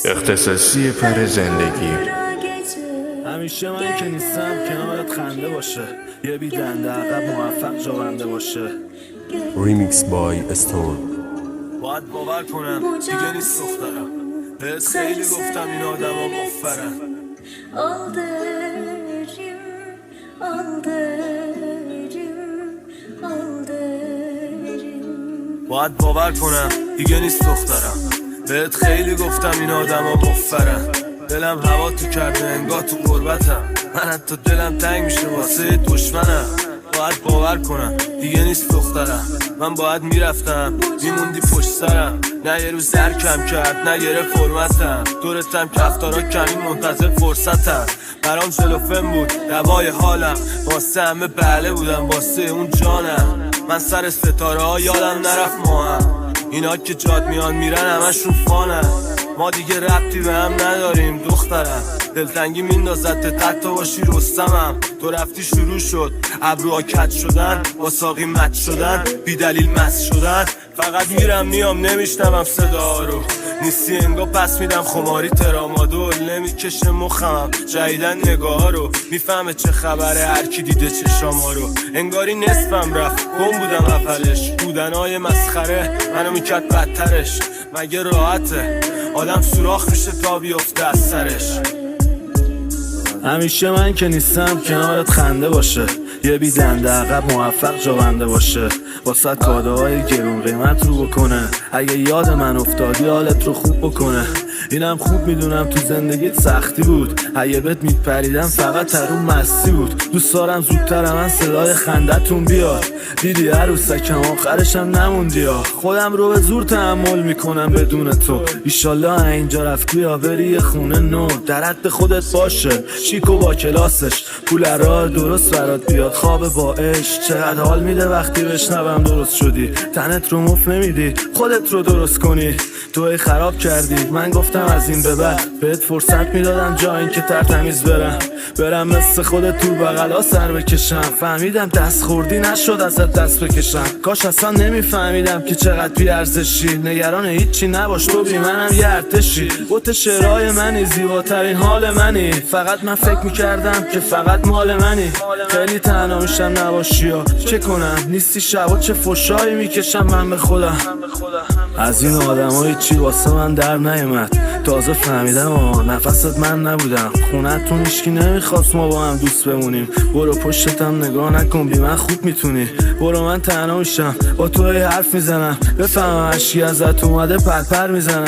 اختصاصی پر زندگی. همیشه من که نیستم کنارت خنده باشه، یه بی دنده عقب موفق جوانده باشه. ریمیکس بای استون. باید باور کنم دیگه نیست دخترم، بهت خیلی گفتم این آدم ها مفرن. باید باور کنم دیگه نیست دخترم، بهت خیلی گفتم این آدم ها مفرن. دلم هوا تو کرده انگار تو غربتم، من حتی دلم تنگ میشه واسه دشمنم. باید باور کنم دیگه نیست دخترم، من باید میرفتم میموندی پشت سرم. نه یه روز در کم کرد نه یه فرمتم، دورتم کفتارا کمی منتظر فرصتم. برام جلوفم بود دوای حالم، واسه همه بله بودم واسه اون جانم. من سر ستاره ها یادم نرفت ما هم، اینا که جاد میان میرن همشون فانن. ما دیگه ربطی به هم نداریم دخترم، دلتنگی میندازد حتی باشی رستمم. تو رفتی شروع شد ابروها کج شدن، با ساقی مچ شدن، بی دلیل مست شدن. فقط میرم میام نمیشنوم صدا رو، نیستی انگار پس میدم خماری ترامادول. نمیکشه مخم جدیدن نگاه رو، میفهمه چه خبره هر کی دیده چشاما رو. انگاری نصفم رفت گم بودم اولش، بودنهای مسخره منو میکرد بدترش. مگه راحته آدم سوراخ میشه تا بیفته از سرش. همیشه من که نیستم کنارت خنده باشه، یه بی دنده عقب موفق جوانده باشه. واسه کاده های گرون قیمت رو بکنه، اگه یاد من افتادی حالت رو خوب بکنه. اینم خوب میدونم تو زندگیت سختی بود، اگه بهت میپریدم فقط ترون مستی بود. دوست دارم زودتر من صدای خندتون بیاد، دیدی عروسکم آخرشم نموندی ها. خودم رو به زور تحمل میکنم بدون تو، ایشالله اینجا رفتی یا بری یه خونه نو. درت به خودت باشه شیکو با کلاسش، پول راه درست برات بیاد خواب با عشق. چقدر حال میده وقتی بشنوم درست شدی، تنت رو مف نمیدی خودت رو درست کنی. توی خراب کردی، من گفتم از این به بعد بهت فرصت میدادم جا این که ترتمیز برم مثل خودت تو بغلا سر بکشم. فهمیدم دست خوردی نشد ازت دست بکشم، کاش اصلا نمیفهمیدم که چقدر بی ارزشی. نگران هیچی نباش تو بی منم یه ارتشی، بوت شعرهای منی زیباترین حال منی. فقط من فکر میکردم که فقط مال منی، خیلی تنها میشم نباشی ها. چه کنم نیستی شبا چه فشایی میکشم من به خودم. از این آدم های چی واسه من در نیومد، تازه فهمیدم نفست من نبودم. خونتون هیچکی نمیخواست ما با هم دوست بمونیم. برو پشتتم نگاه نکن بی من خوب میتونی. برو من تنها میشم با تو حرف میزنم، بفهمم اشکی ازت اومده پرپر میزنم.